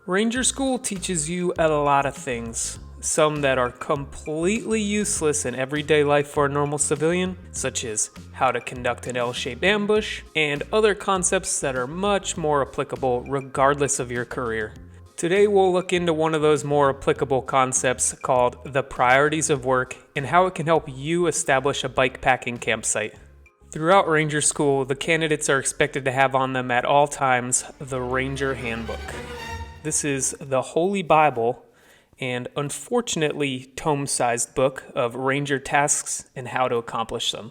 Ranger School teaches you a lot of things, some that are completely useless in everyday life for a normal civilian, such as how to conduct an L-shaped ambush, and other concepts that are much more applicable regardless of your career. Today we'll look into one of those more applicable concepts called the priorities of work and how it can help you establish a bikepacking campsite. Throughout Ranger School, the candidates are expected to have on them at all times the Ranger Handbook. This is the Holy Bible and unfortunately tome-sized book of Ranger tasks and how to accomplish them.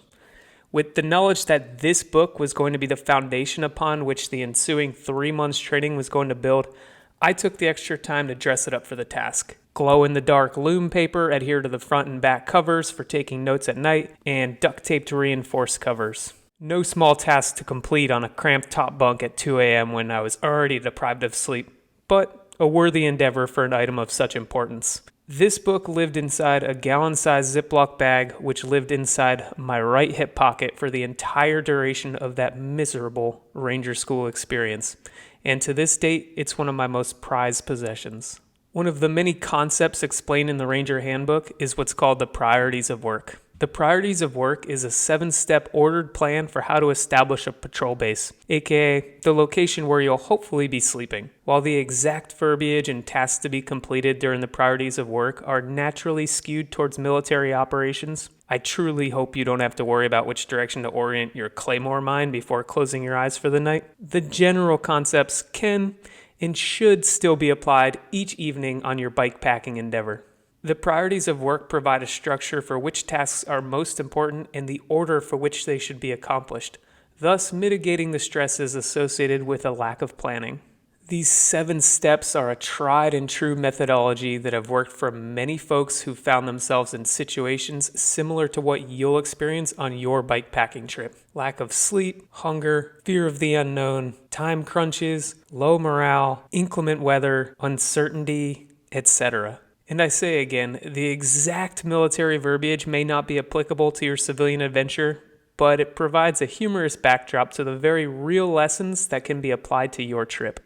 With the knowledge that this book was going to be the foundation upon which the ensuing 3 months training was going to build, I took the extra time to dress it up for the task. Glow-in-the-dark loom paper adhered to the front and back covers for taking notes at night, and duct-taped reinforced covers. No small task to complete on a cramped top bunk at 2 a.m. when I was already deprived of sleep, but a worthy endeavor for an item of such importance. This book lived inside a gallon-sized Ziploc bag, which lived inside my right hip pocket for the entire duration of that miserable Ranger School experience. And to this date, it's one of my most prized possessions. One of the many concepts explained in the Ranger Handbook is what's called the priorities of work. The priorities of work is a 7-step ordered plan for how to establish a patrol base, aka the location where you'll hopefully be sleeping. While the exact verbiage and tasks to be completed during the priorities of work are naturally skewed towards military operations, I truly hope you don't have to worry about which direction to orient your Claymore mind before closing your eyes for the night. The general concepts can and should still be applied each evening on your bikepacking endeavor. The priorities of work provide a structure for which tasks are most important and the order for which they should be accomplished, thus mitigating the stresses associated with a lack of planning. These 7 steps are a tried and true methodology that have worked for many folks who found themselves in situations similar to what you'll experience on your bikepacking trip. Lack of sleep, hunger, fear of the unknown, time crunches, low morale, inclement weather, uncertainty, etc. And I say again, the exact military verbiage may not be applicable to your civilian adventure, but it provides a humorous backdrop to the very real lessons that can be applied to your trip.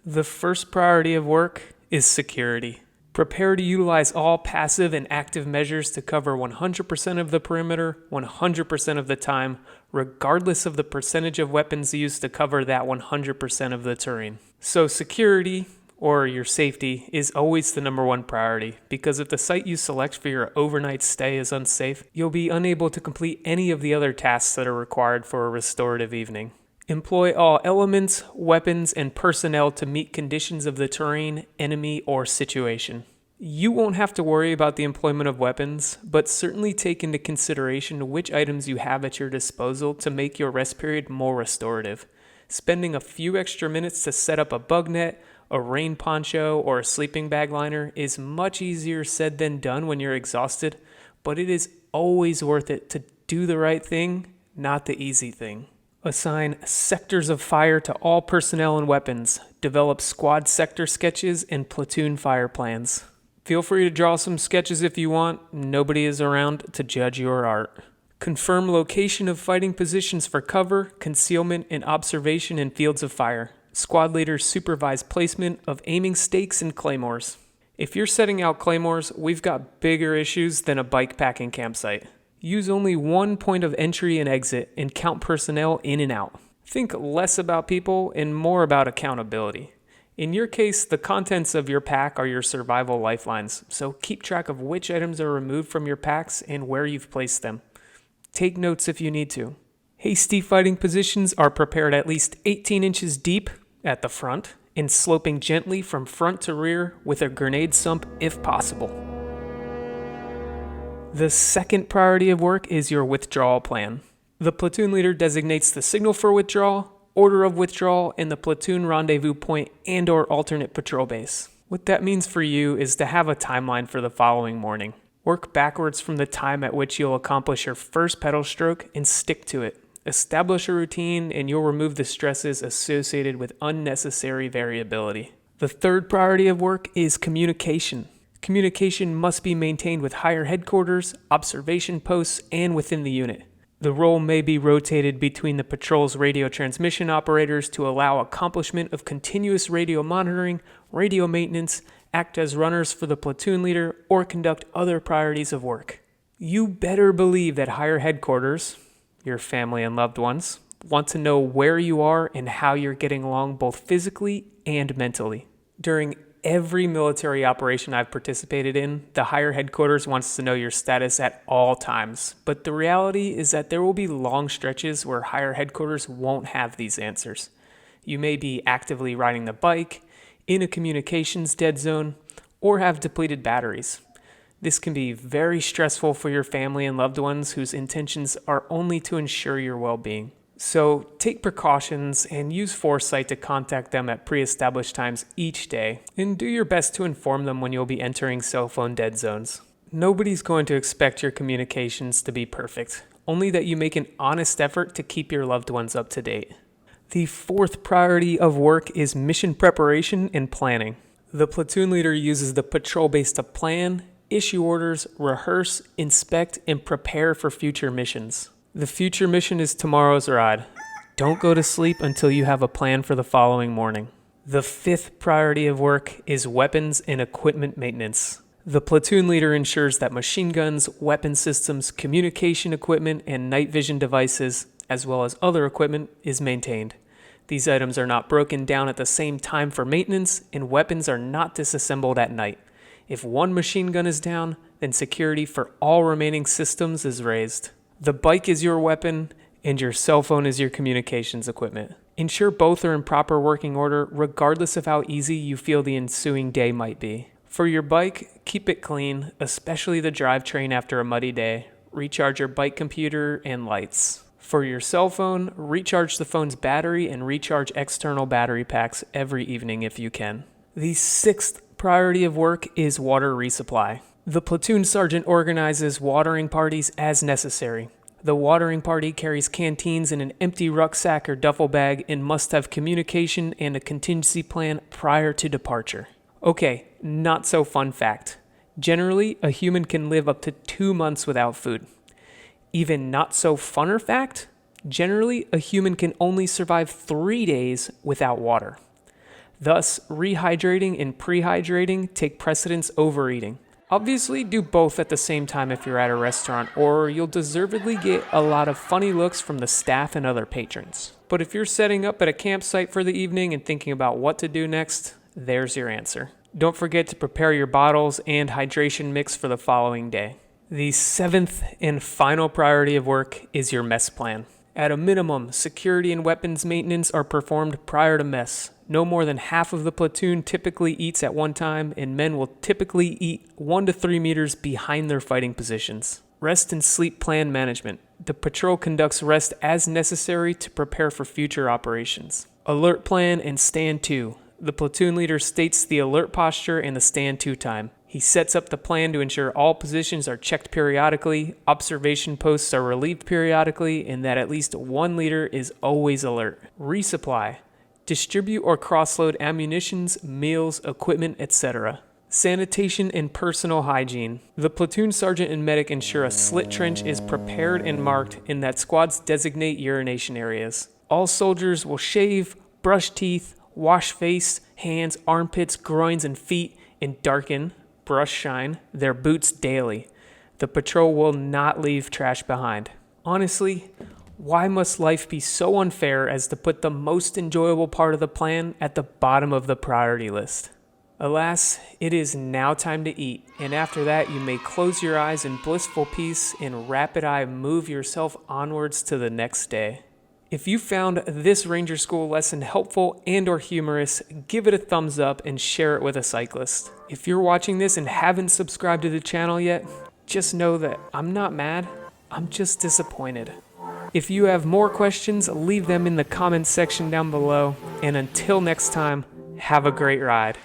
The first priority of work is security. Prepare to utilize all passive and active measures to cover 100% of the perimeter, 100% of the time, regardless of the percentage of weapons used to cover that 100% of the terrain. So security, or your safety, is always the number one priority, because if the site you select for your overnight stay is unsafe, you'll be unable to complete any of the other tasks that are required for a restorative evening. Employ all elements, weapons, and personnel to meet conditions of the terrain, enemy, or situation. You won't have to worry about the employment of weapons, but certainly take into consideration which items you have at your disposal to make your rest period more restorative. Spending a few extra minutes to set up a bug net, a rain poncho, or a sleeping bag liner is much easier said than done when you're exhausted, but it is always worth it to do the right thing, not the easy thing. Assign sectors of fire to all personnel and weapons. Develop squad sector sketches and platoon fire plans. Feel free to draw some sketches if you want. Nobody is around to judge your art. Confirm location of fighting positions for cover, concealment, and observation in fields of fire. Squad leaders supervise placement of aiming stakes and claymores. If you're setting out claymores, we've got bigger issues than a bikepacking campsite. Use only one point of entry and exit and count personnel in and out. Think less about people and more about accountability. In your case, the contents of your pack are your survival lifelines, so keep track of which items are removed from your packs and where you've placed them. Take notes if you need to. Hasty fighting positions are prepared at least 18 inches deep at the front and sloping gently from front to rear with a grenade sump if possible. The second priority of work is your withdrawal plan. The platoon leader designates the signal for withdrawal, order of withdrawal, and the platoon rendezvous point and/or alternate patrol base. What that means for you is to have a timeline for the following morning. Work backwards from the time at which you'll accomplish your first pedal stroke and stick to it. Establish a routine and you'll remove the stresses associated with unnecessary variability. The third priority of work is communication. Communication must be maintained with higher headquarters, observation posts, and within the unit. The role may be rotated between the patrol's radio transmission operators to allow accomplishment of continuous radio monitoring, radio maintenance, act as runners for the platoon leader, or conduct other priorities of work. You better believe that higher headquarters, your family and loved ones, want to know where you are and how you're getting along both physically and mentally. During every military operation I've participated in, the higher headquarters wants to know your status at all times. But the reality is that there will be long stretches where higher headquarters won't have these answers. You may be actively riding the bike, in a communications dead zone, or have depleted batteries. This can be very stressful for your family and loved ones whose intentions are only to ensure your well-being. So take precautions and use foresight to contact them at pre-established times each day, and do your best to inform them when you'll be entering cell phone dead zones. Nobody's going to expect your communications to be perfect, only that you make an honest effort to keep your loved ones up to date. The fourth priority of work is mission preparation and planning. The platoon leader uses the patrol base to plan, issue orders, rehearse, inspect, and prepare for future missions. The future mission is tomorrow's ride. Don't go to sleep until you have a plan for the following morning. The fifth priority of work is weapons and equipment maintenance. The platoon leader ensures that machine guns, weapon systems, communication equipment, and night vision devices, as well as other equipment, is maintained. These items are not broken down at the same time for maintenance, and weapons are not disassembled at night. If one machine gun is down, then security for all remaining systems is raised. The bike is your weapon, and your cell phone is your communications equipment. Ensure both are in proper working order, regardless of how easy you feel the ensuing day might be. For your bike, keep it clean, especially the drivetrain after a muddy day. Recharge your bike computer and lights. For your cell phone, recharge the phone's battery and recharge external battery packs every evening if you can. The sixth priority of work is water resupply. The platoon sergeant organizes watering parties as necessary. The watering party carries canteens in an empty rucksack or duffel bag and must have communication and a contingency plan prior to departure. Okay, not so fun fact. Generally, a human can live up to 2 months without food. Even not so funner fact, generally a human can only survive 3 days without water. Thus, rehydrating and prehydrating take precedence over eating. Obviously, do both at the same time if you're at a restaurant, or you'll deservedly get a lot of funny looks from the staff and other patrons. But if you're setting up at a campsite for the evening and thinking about what to do next, there's your answer. Don't forget to prepare your bottles and hydration mix for the following day. The seventh and final priority of work is your mess plan. At a minimum, security and weapons maintenance are performed prior to mess. No more than half of the platoon typically eats at one time, and men will typically eat 1 to 3 meters behind their fighting positions. Rest and sleep plan management. The patrol conducts rest as necessary to prepare for future operations. Alert plan and stand to. The platoon leader states the alert posture and the stand to time. He sets up the plan to ensure all positions are checked periodically, observation posts are relieved periodically, and that at least one leader is always alert. Resupply. Distribute or cross-load ammunitions, meals, equipment, etc. Sanitation and personal hygiene. The platoon sergeant and medic ensure a slit trench is prepared and marked and that squads designate urination areas. All soldiers will shave, brush teeth, wash face, hands, armpits, groins, and feet, and darken, brush shine, their boots daily. The patrol will not leave trash behind. Honestly, why must life be so unfair as to put the most enjoyable part of the plan at the bottom of the priority list? Alas, it is now time to eat, and after that you may close your eyes in blissful peace and rapid eye move yourself onwards to the next day. If you found this Ranger School lesson helpful and or humorous, give it a thumbs up and share it with a cyclist. If you're watching this and haven't subscribed to the channel yet, just know that I'm not mad, I'm just disappointed. If you have more questions, leave them in the comments section down below, and until next time, have a great ride.